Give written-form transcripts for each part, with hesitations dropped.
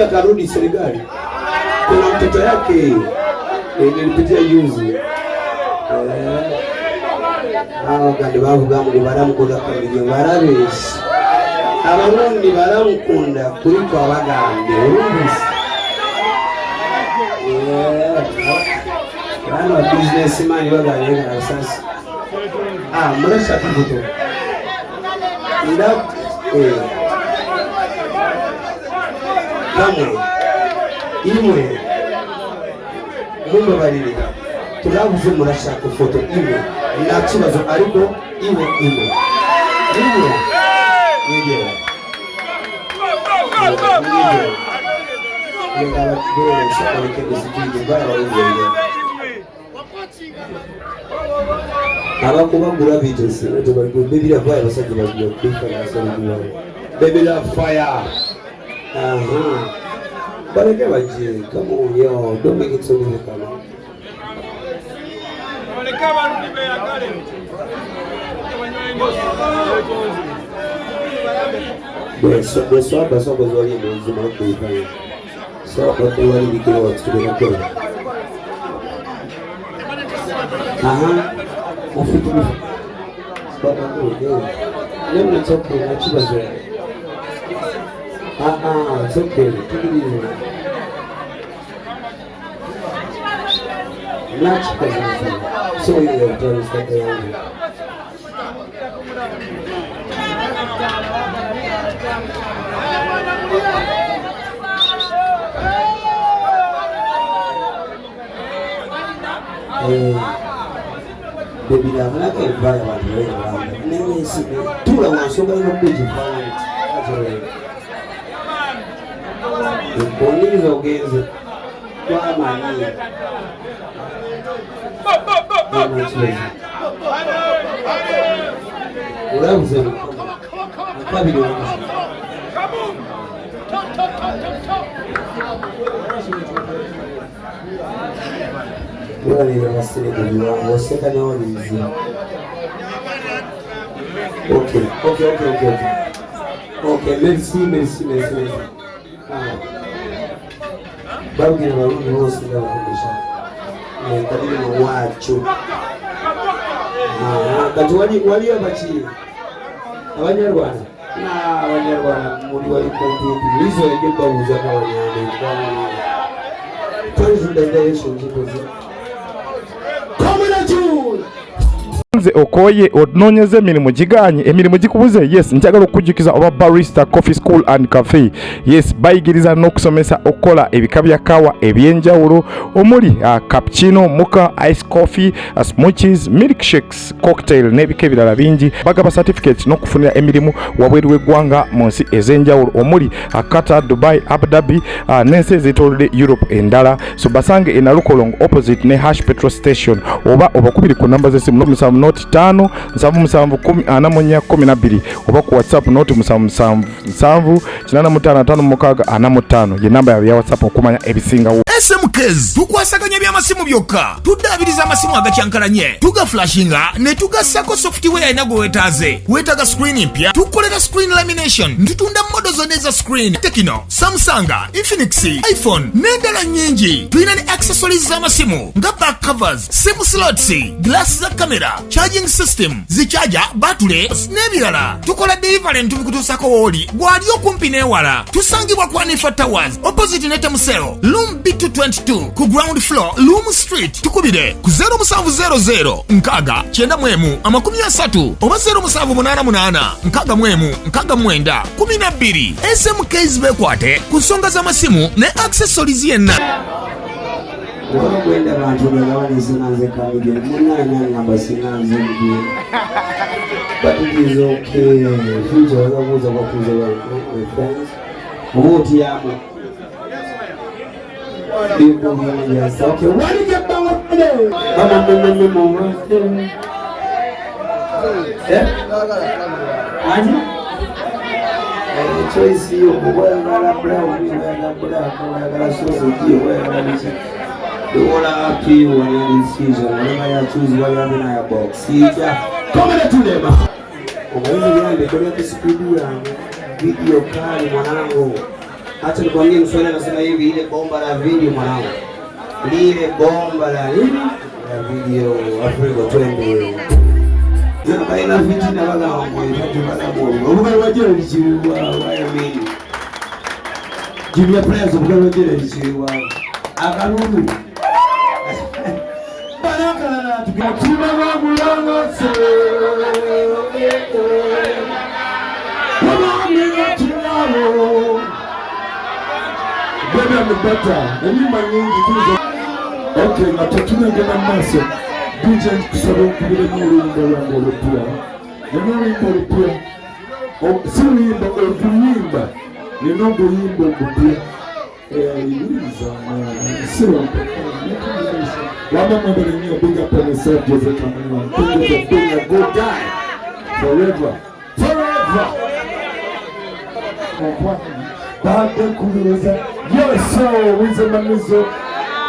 Akarudi serikali. Kuna mtoto yake nilipitia juzi. Kandi bavuga ngo baramukunda kabiri barabesha. Abarundi baramukunda kuriko abagande urumvise. Bano businessman baganye na sasa. Murashaka kuto. Nda imwe mumbabarire turabuze murashaka foto imwe nta kibazo ariko imwe yegera abakubagura bitese Bebe la fire basajja bagiye kwifana sana Bebe la fire. But I never did. Come on, yo, don't make it so difficult. Yes, so the swap was already in the market. So, but they already go out to the market. Let me talk to you. It's okay. Take it easy. Much better. So you have to respect the language. Baby, I'm not going to buy about the way. Never see me. Two of us, so many people find it. That's all right. The police against kwa mani. Ulabuze kabiri wangu. Wale wasile ndio waseka na walizi. Okay, merci. Byogere barundi bose ndabakundisha. Kadiri wacu. Kati wali abachi. Abanyarwanda. Abanyarwanda muri wali komputi. Lizo yenge babuza kwa wanyane. President election jipoze. Nze okoye ononyeze emirimu giganye emirimu gikubuze. Yes, njagala okujukiza oba barista coffee school and cafe. Yes, bayigiriza n'okusomesa okola ebika bya kawa ebyenjawulo omuli cappuccino, mocha, ice coffee, smoothies, milkshakes, cocktail n'ebika ebirala bingi. Bagaba certificate n'okufunira emirimu wabweru w'eggwanga mu nsi ez'enjawulo omuli Qatar, Dubai, Abu Dhabi n'ensi ez'etoolodde Europe endala. So basange e Nalukolongo opposite ne Hash petrol station oba obakubiri ku namba z'essimu noti 5 7 10 12 oba ku WhatsApp noti 7 85 ye namba ya WhatsApp okumanya ebisingawo. SMKs tukwasaganya by'amasimu byokka tuddaabiriza amasimu agakyankalanye tugaflashinga ne tugassako software inago wetaaga screen mpya tukolera screen lamination ntutunda modo zonna eza screen Tecno, Samsung, Infinix, iPhone n'endala nyingi. Tulina ne accessories z'amasimu nga back covers, sim slots, glass za camera, charging system, zichaja, battery n'ebirala. Tukola delivery ntubikutuusako wooli gwali okumpi n'ewala. Tusangibwa ku Anifa Towers opposite ne Temusero Room B222 ku ground floor Loom Street. Tukubire ku 0700 nkaga 91 oba 0788 nkaga 12. SMKs bekwate ku nsonga z'amasimu ne accessories yenna. Kwenda abantu bagabana sinanze kabige munana ngamba sinanze biye. But it is okay. Future wabuza bakuza ba friends. Muti yamo. Bibu ya soke. Wali jamba wapende. Mama. Aje? Choice yo boya ngala brown ngala sauce yo ngala you wanna up to you when you're in season. Whenever you choose what you're in your box. See ya. Come to them. When you are the speed video call mwanangu. Acha nikwambie Mswahili anasema hivi, ile bomba la video mwanangu. Lile bomba la nini? La video Afrika twende. Zana baina viti na baga wangu itatu baga bomba. Ubuga wajira lichiwa waya mimi. Jimia players ubuga wajira lichiwa. Akalulu. Baraka na tukiatima wangu yangu se. Mama mimi tunao. Bebe amepata na nyumba nyingi tuzo. Okay, natatuna ngena maso. Kuja kusaba kubile mwimbo wangu pia. Neno wimbo pia. Si wimbo kuimba. Neno wimbo pia. Iliza mwana. Sio Wama mwenye big up on yourself, Jose Kamara. Thank you for being a good guy. Forever. Forever. Baada kuweza. Yes, so wize manizo.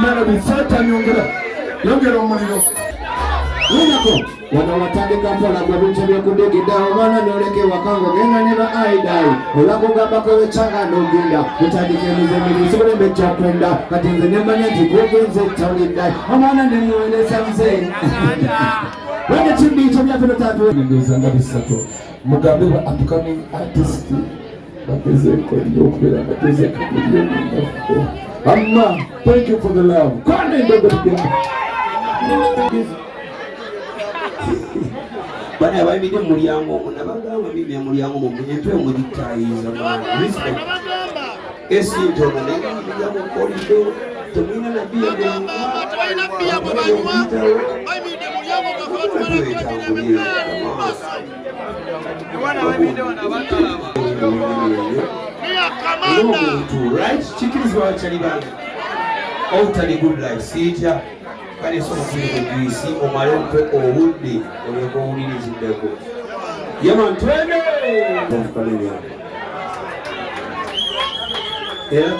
Mara bisata nyongera mwanilo. Unako wanawatandika mpola kwa binche vya kudegi dao wana nioleke wakango gena neba aidai ulako gaba kwewe changa nogenda utandike mizemili sikule mecha kwenda katinze nemanya tikugenze taulidai amana nimueleza mzee wende chimbi icho miyafilo tatu ningezanga bisato mugabe wa upcoming artist Bakezeko ndio kubera bakezeko ndio Amma, thank you for the love. Kwani ndogo pia. Bana bayi bide mulyango nabagamba bibi mulyango mu muntu omuditayiza bana. Respect. Esinto nanga mulyango kolido tomina na bia bya. Twaina bia mu banywa. Bayi bide mulyango gafatu bana. Wana bayi bide wana batalaba. Right? Chicken is what Chalibana. Totally good life. See it here. Can you see or my own pet or would be or your own is in the book? Yaman 20! Yeah,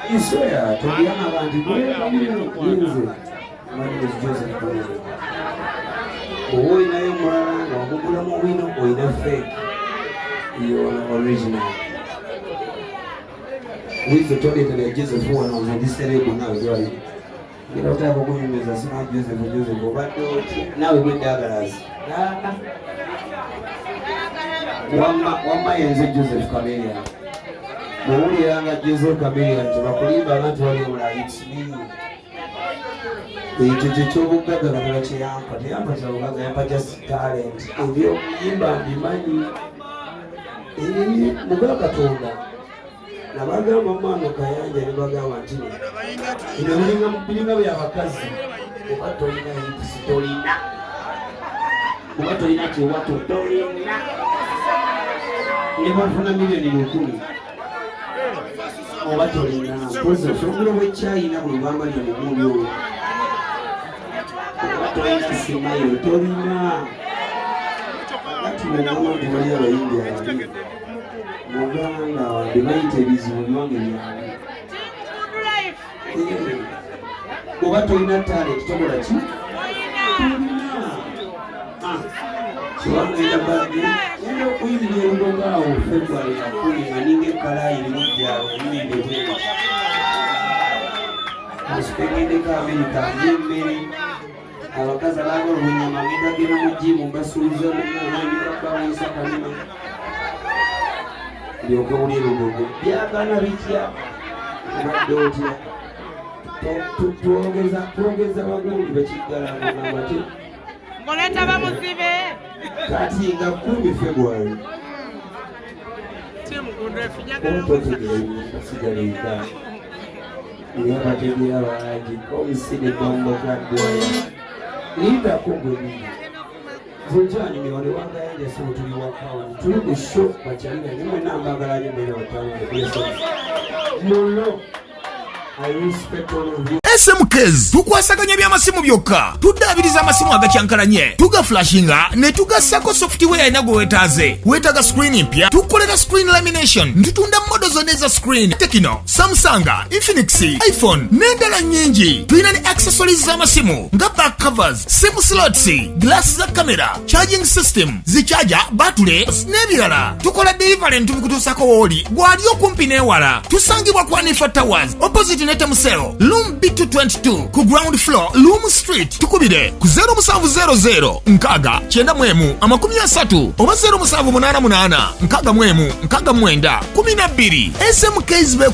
I swear to be an my name is Joseph. Oh, in a man, or Mugula or in a fake. You are original. We used to tell it that Jesus who on this terrible now, sorry. You don't have a woman as a small Joseph, but now we went the others. One man is Joseph Camellia. Only younger Joseph Camellia, to believe I'm not telling it's me. The Chichu better than a child, but the Amazon was just talent. If you remember the money, Mugaga told her. Na bagamba mama kayanja ne bagamba nti ino bilinga bya bakazi obatolina historina obatolina kiwato tolina ne bafuna milioni 10 obatolina pozo sokuro wechaina bulubamba lyo mumulyo obatolina simayo tolina ati mama ndibali abayinja Muganga wa dimaite bizibu wange byange. Obato ina talent tokola ki? Chiwange ina bagi. Ndio kuyimirira ndonga awo February ya 10 aninge kala iri mujja ibinde bwe. Aspegende ka Amerika yemme. Abakaza lago runyama ngenda gena mujimu basuliza n'andi bakawisa kalima. Yoko uli rugogo byagana bitya badotya tuongeza wagongi bakigala ngabati ngoleta bamuzibe kati nga 10 February timu kundwe finyagala sigalika niyo bategira baji komiside bombo kadwe nita kugoni Zunjani mione wanga yende so tuli wakao tuli kusho bachalina nimwe namba agalaje mbele watanga blessings Molo I respect all of you SMKs tukwasaganya by'amasimu byokka tuddaabiriza amasimu agakyankalanye tugaflashinga ne tugassako software ena gwe weetaaze weetaaga screen mpya tukolera screen lamination ntutunda modo zonna eza screen Tekino, Samsung, Infinix, iPhone n'endala nnyingi tulina ne accessories z'amasimu nga back covers, sim slots, glass za camera, charging system, zichaja, battery n'ebirala tukola delivery ntubikutuusako wooli gwali okumpi n'ewala tusangibwa ku Anifa Towers opposite ne Temuseo Room B222 ku ground floor Loom Street tukubire ku 0700 nkaga 91 oba 0788 nkaga 9 12 SMKs bekwa